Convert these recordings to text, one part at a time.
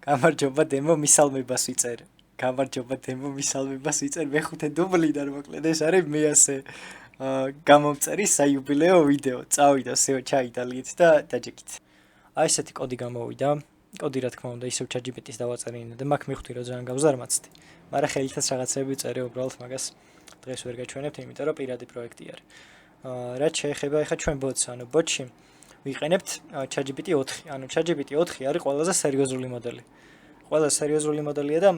გამარჯობა დემო მისალმებას ვიწერ. გამარჯობა დემო მისალმებას ვიწერ. მეხუთე დუბლიდან მოკლედ ეს არის მე ასე გამომწერი საიუბილეო ვიდეო. წავიდა SEO ჩაიტალიეთ და დაჯექით. აი ესეთი კოდი გამოვიდა. კოდი რა თქმა უნდა ისევ ChatGPT-ს დავაწერინე და მაგ მივხვდი რომ ძალიან გავზარმაცდი. მაგრამ ხელითაც რაღაცები წერე უბრალოდ მაგას დღეს ვერ გაჩვენებთ, იმიტომ რომ პირადი პროექტი არის. რაც შეეხება ახლა ჩვენ ბოტს, ანუ ბოტში ვიყენებთ ChatGPT 4. ანუ ChatGPT 4 არის ყველაზე სერიოზული მოდელი. ყველა სერიოზული მოდელია და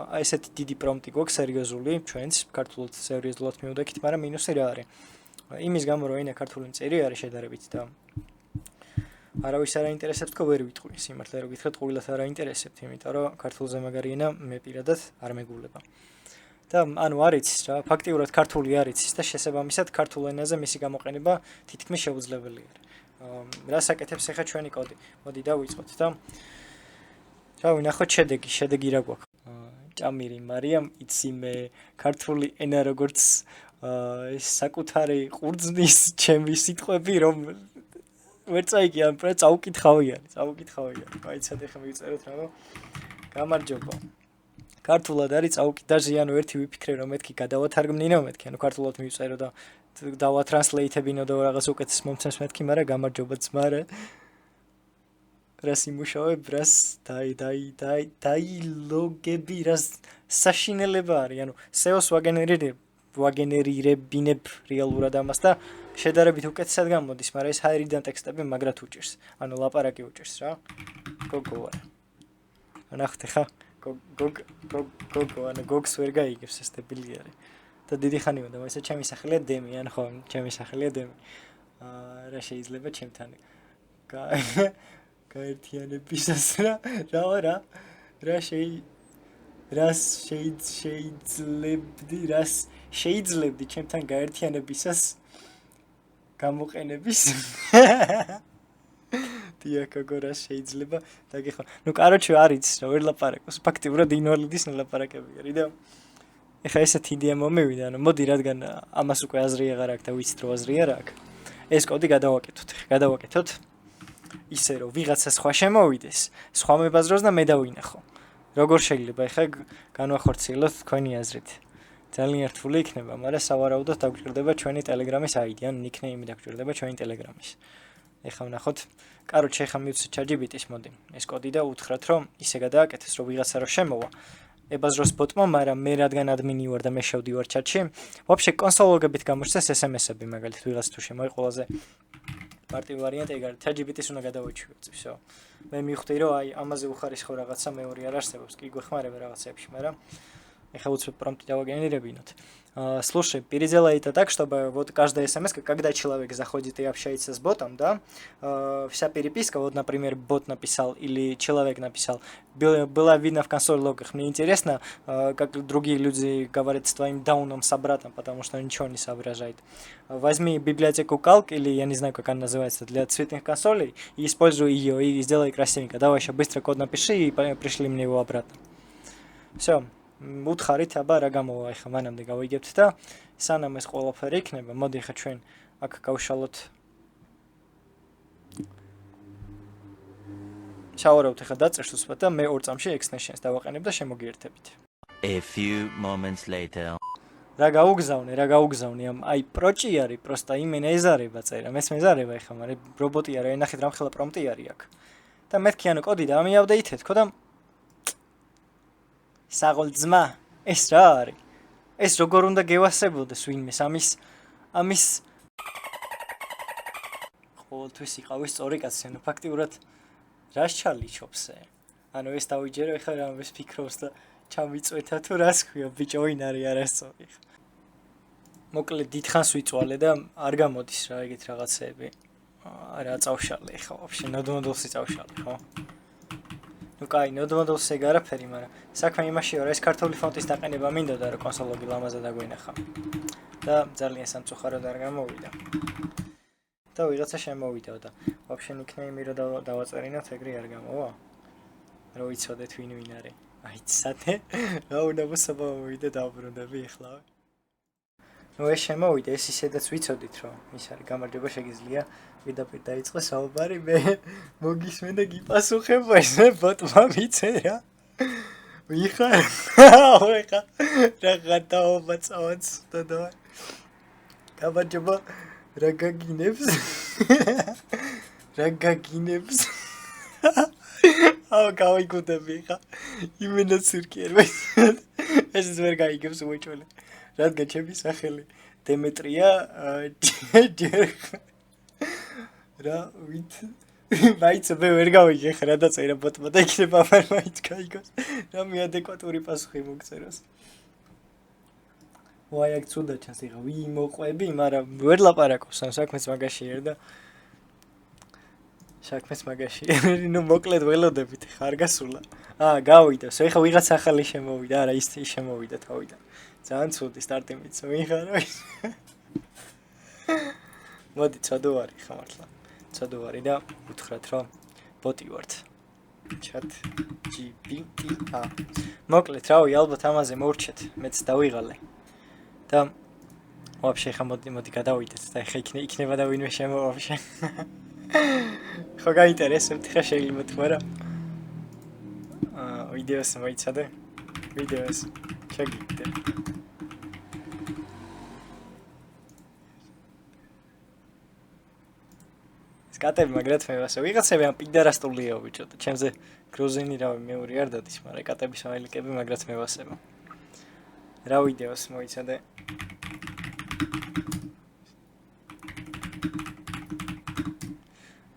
აი ესეთი დიდი პრომპტი გვაქვს სერიოზული, ჩვენც ქართულად სერიოზულად მივდექით, მაგრამ მინუსი რა არის? იმის გამო რომ ენა ქართული მწირი არის შედარებით და არავის არ აინტერესებს თქო ვერ ვიტყვი, სიმართლე რომ გითხრათ, ყოველას არ აინტერესებთ, იმიტომ რომ ქართულზე მაგარი ენა მე პირადად არ მეგულება. და ანუ არ იცის რა, ფაქტიურად ქართული არ იცის და შესაბამისად ქართულ ენაზე მისი გამოყენება თითქმის შეუძლებელი არის. რას აკეთებს ახლა ჩვენი კოდი? მოდი დავიწყოთ და რა ვნახოთ შედეგი რა გვაქვს. ჭამირი მარიამ, იცი მე ქართული ენა როგორც საკუთარი ყურძნის ჩემი სიტყვები რომ ვერ წაიკიან, წაუკითხავია. მაიცად ახლა მივწეროთ რა. გამარჯობა. ქართულად არის წაუკიდაზე, ანუ ერთი ვიფიქრე რომ მეთქი გადავათარგმნინო მეთქი, ანუ ქართულად მივწერო და დავატრანსლეითებინო და რაღაც უკეთეს მომცემს მეთქი, მაგრამ გამარჯობა ძმარა. რას იმუშავებ, რას დაილოგები, რას საშინელება არის, ანუ SEO-ს ვაგენერირებინებ რეალურად ამას და შედარებით უკეთესად გამოდის, მაგრამ ეს ჰაერიდან ტექსტები მაგრად უჭერს, ანუ ლაპარაკი უჭერს რა. გოგო არა. ნახეთ ხა გოგო, ანუ გოგს ვერ გაიგებს ეს დებილი არის. და დიდი ხანი უნდა, მაგრამ ეს ჩემი სახელია დემი, ან ხო, ჩემი სახელია დემი. რა შეიძლება ჩემთან? გაერთიანებისას რას შეიძლებდი ჩემთან გაერთიანებისას გამოყენების დიაკოგო რას შეიძლება დაგეხმარ. ნუ კაროჩე არ იცის რა ვერ ლაპარაკობს, ფაქტიურად ინვალიდის ლაპარაკები არის და ეხა ესეთი იდეა მომევიდა, ანუ მოდი რადგან ამას უკვე აზრი აღარ აქვს და ვიცით რომ აზრი არ აქვს. ეს კოდი გადავაკეთოთ. ისე რომ ვიღაცა სხვა შემოვიდეს, სხვა მებაზროს და მე დავინახო. როგორ შეიძლება ეხა განვახორციელოთ თქვენი აზრით? ძალიან რთული იქნება, მაგრამ სავარაუდოდ დაგჭირდება ჩვენი Telegram-ის ID, ან ნიკნეიმი დაგჭირდება ჩვენი Telegram-ის. ეხა ვნახოთ. კაროჩე ეხა მივცეთ ChatGPT-ს მოდი. ეს კოდი და უთხრათ რომ ისე გადააკეთეს რომ ვიღაცა რო შემოვა. ებაზროს ბოტმა, მაგრამ მე რადგან ადმინი ვარ და მე შევდივარ chat-ში, ვაფშე კონსოლოგებით გამოჩნდეს SMS-ები, მაგალითად ვიღაც თუ შემოი ყველაზე მარტივი ვარიანტი ეგ არის, ChatGPT-ს უნდა გადავაჩვიოთ, всё. მე მივხვდი რომ აი ამაზე უხარისხო რაღაცა მეორე არ არსებობს, კი გვეხმარება რაღაცებში, მაგრამ ეხლა უცებ промпты давагенерировать. Слушай, переделай это так, чтобы вот каждая смс, когда человек заходит и общается с ботом, да, вся переписка, вот, например, бот написал или человек написал, была видна в консоль логах. Мне интересно, как другие люди говорят с твоим дауном с обратом, потому что он ничего не соображает. Возьми библиотеку Calc, или я не знаю, как она называется, для цветных консолей, и используй ее, и сделай красивенько. Давай еще быстро код напиши и пришли мне его обратно. Все. უთხარით აბა რა გამოვა ახლა მანამდე გავიგებთ და სანამ ეს ყველაფერი იქნება, მოდი ხა ჩვენ აქ გავშალოთ. შევარავთ ახლა დაწერს უსვათ და მე 2 წამში extensions დავაყენებ და შემოგიერთებით. A few moments later. რა გაუგზავნე ამ აი პროჭი არის, პროსტა იმენა ეზარება წერა, მესმე ეზარება ახლა, მაგრამ რობოტი არა, ენახეთ რამხელა პრომპტი არის აქ. და მეთქი ანუ კოდი და ამიაპდეითეთ, ხო და საღოლძმა, ეს რა არის? ეს როგორ უნდა გევასებოდეს ვინმეს ამის ყოველთვის იყავის სწორი კაცი, ანუ ფაქტიურად რას ჩალიჩობსე? ანუ ეს დავიჯერო ეხლა რამეს ფიქრობს და ჩამიწვეთა თუ რას ქვია, ბიჭო ვინ არის არასწორი. მოკლედ დიდხანს ვიწვალე და არ გამოდის რა ეგეთ რაღაცეები. რა წავშალე ეხლა ვაფშე ნოდმოდელსი წავშალე, ხო? ну კაი, ნოდმოდელს ეგ არაფერი, მაგრამ საქმე იმაშია, რომ ეს ქართული ფონტის დაყენება მინდოდა, რომ კონსოლოგი ლამაზად დაგვენახა. და ძალიან სამწუხაროდ არ გამოვიდა. და ვიღაცა შემოვიდა და ვაფშე ნიკნეიმი რო დავაწერინოთ, ეგრე არ გამოვა. რო იცოდეთ ვინ არის. აიცადე. რა უნდა მოსაბა მოვიდა დავბრუნდები ეხლა. ნუ ეს შემოვიდა, ეს ისედაც ვიცოდით, რომ ის არის გამარჯობა შეგიძლია პირდაპირ დაიწყო საუბარი, მე მოგისმენ და გიპასუხებო ესე ბოტმა მიწერა. ვიხარ, ეხა რაღაცაობა წავაც და გამარჯობა რა გაგინებს? რა გაგინებს? აუ გავიგუდები ხა. იმენა ცირკიერვე. ეს ვერ გაიგებს უეჭველი. რადგან ჩემი სახელი დემეტრია რა ვით მაინც მე ვერ გავიგე ხა რა დაწერა ბოტმა და იქნება ამარ მაინც გაიგოს. რა მიადეკვატური პასუხი მოგწეროს. ვაი აქ ცუდა ჩანს ეხა ვი მოყვები, მაგრამ ვერ ლაპარაკობს ამ საქმეს მაგაში ერდა. საქმეს მაგაში. ნუ მოკლედ ველოდებით ხა არ გასულა. გავიდა. ეხა ვიღაც ახალი შემოვიდა, არა ის შემოვიდა თავიდან. ძალიან ცუდი სტარტი მიცო ვიხარო. მოდი ცოდო ვარი ხა მართლა. ცოდო ვარი და უთხრათ რომ ბოტი ვართ. chat GPT. მოკლედ რავი ალბათ ამაზე მოვრჩეთ, მეც დავიღალე. და ვაფშე ხა მოდი გადავიდეთ და ხა იქნება და ვინმე შემოვაფშე. ხო გაინტერესებთ ხა შეიძლება თუ არა. ვიდეოს მოიცადე. ვიდეოს შეგიძლია. კატები მაგრად მე ვასე ვიღაცები ამ პიდარასტულია ბიჭო და ჩემზე გროზინი რავი მეური არ დადის, მაგრამ კატების მაილიკები მაგრად მე ვასება. რა ვიდეოს მოიცადე?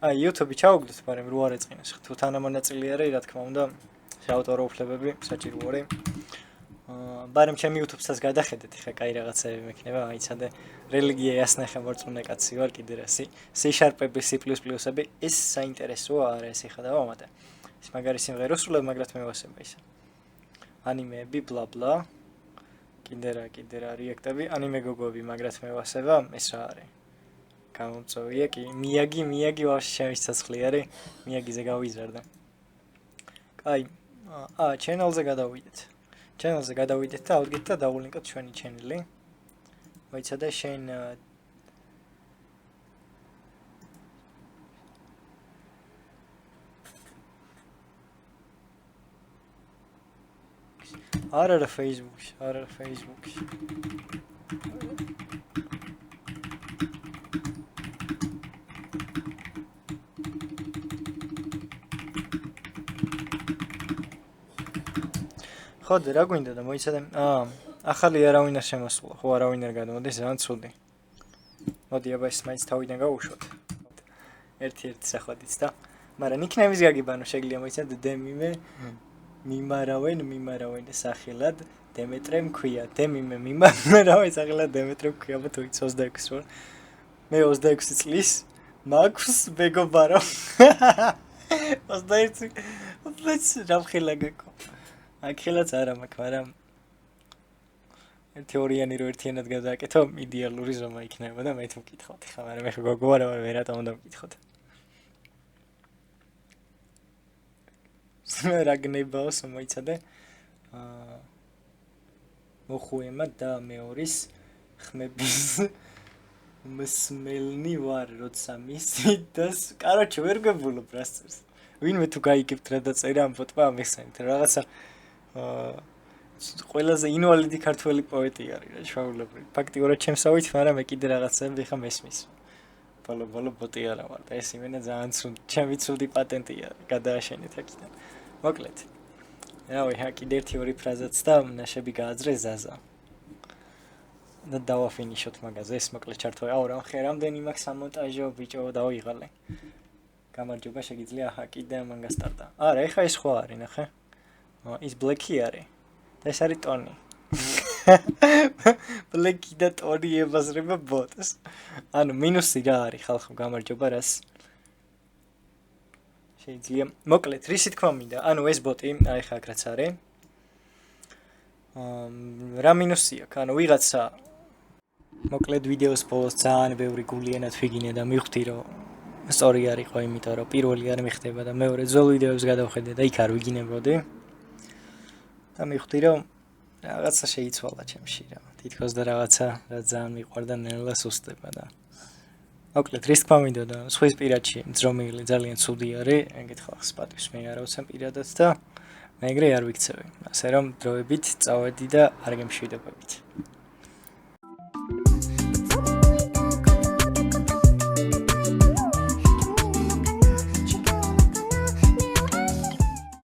YouTube-ი ჩავუგდოთ, მაგრამ რო არ ეწყინოს. თუ თანამონაწილე არის, რა თქმა უნდა, შეავტორო უფლებები საჭირო არის. მაგრამ ჩემი YouTube-საც გადახედეთ, ხა კაი რაღაცები მექნება, აიცადე. რელიგია ასნახე მორწმუნე კაცი ვარ კიდე რა C#-ები, C++-ები, ეს საინტერესოა არა ეს ხა დავამატე. ის მაგარი სიმღერა სულ მაგრად მევასება ისა. ანიმეები, ბლა-ბლა. კიდე რა რეაქტები, ანიმე გოგოები მაგრად მევასება, ეს რა არის? გამომწოვია კი, მიაგი ვაფშე ჩემი ცოცხლი არის, მიაგიზე გავიზარდა. კაი, channel-ზე გადავიდეთ. channel-ზე გადავიდეთ და ავდგეთ და დავულინკოთ ჩვენი channel-ი. მოიცადე შენ არა Facebook-ში. ხოდე რა გვინდა და მოიცადე ახალი არავინ არ შემოსულა, ხო არავინ არ გადმოდის, ძალიან ცუდი. მოდი აბა ეს მაინც თავიდან გავუშვათ. ერთი სახვადიც და მაგრამ ნიკნემის გაგიბანო შეგიძლია მოიცადე დემიმე მიმარავენ სახელად დემეტრე მქვია. დემიმე მიმარავენ სახელად დემეტრე მქვია, აბა თუ იცი 26 ვარ. მე 26 წლის მაქვს მეგობარო. 21 რა ხილა გაკო. აქ ხელაც არა მაქვს, მაგრამ თეორიანი რო ერთიანად გადააკეთო, იდეალური ზომა იქნება და მე თუ მკითხავთ ხა, მაგრამ მე ხო გოგო არა ვარ, ვერატო უნდა მკითხოთ. რა გნებავს მოიცადე? მოხუემა და მეორის ხმების მსმელნი ვარ, როცა მისით და კაროჩე ვერ გებულობ რას წერს. ვინმე თუ გაიგებთ რა დაწერა ამ ბოტმა ამიხსენით, რაღაცა ყველაზე ინვალიდი ქართველი პოეტი არის რა ჩვეულებრივ. ფაქტიურად ჩემსავით, მაგრამ მე კიდე რაღაცები ხა მესმის. ბოლო ბოტი არა ვარ და ეს იმენა ძალიან ცუდი, ჩემი ცუდი პატენტია, გადააშენეთ აქიდან. მოკლედ. რავი, კიდე ერთი ფრაზაც და ნაშები გააძრე ზაზა. და დავაფინიშოთ მაგაზე, ეს მოკლედ ჩართო. რა ხერამდენი მაქვს სამონტაჟო ბიჭო დავიღალე. გამარჯობა შეგიძლია კიდე მან გასტარტა. არა, ეხა ეს ხო არის, ნახე. ის ბლეკი არის. და ეს არის ტონი. ბლეკი და ტონი ებაზრება ბოტს. ანუ მინუსი რა არის ხალხო, გამარჯობა რას. შეიძლება მოკლედ რისი თქმა მინდა. ანუ ეს ბოტი, აი ხა აქ რაც არის. რა მინუსი აქვს? ანუ ვიღაცა მოკლედ ვიდეოს ბოლოს ძალიან ბევრი გულიანად ვიგინე და მივხვდი რომ სწორი არისო, იმიტომ რომ პირველი არ მიხდება და მეორე ძველ ვიდეოებს გადავხედე და იქ არ ვიგინებოდი. და მივხვდი რომ რაღაცა შეიცვალა ჩემში რა. თითქოს და რაღაცა რაც ძალიან მიყვარდა ნელა სუსტება და მოკლედ რის თქმა მინდოდა სხვის პირადში ძრომილი ძალიან ცუდი არის ეგეთ ხალხს პატივს მიარავცენ პირადად და მე ეგრე არ ვიქცევი ასე რომ დროებით წავედი და არ გემშვიდობებით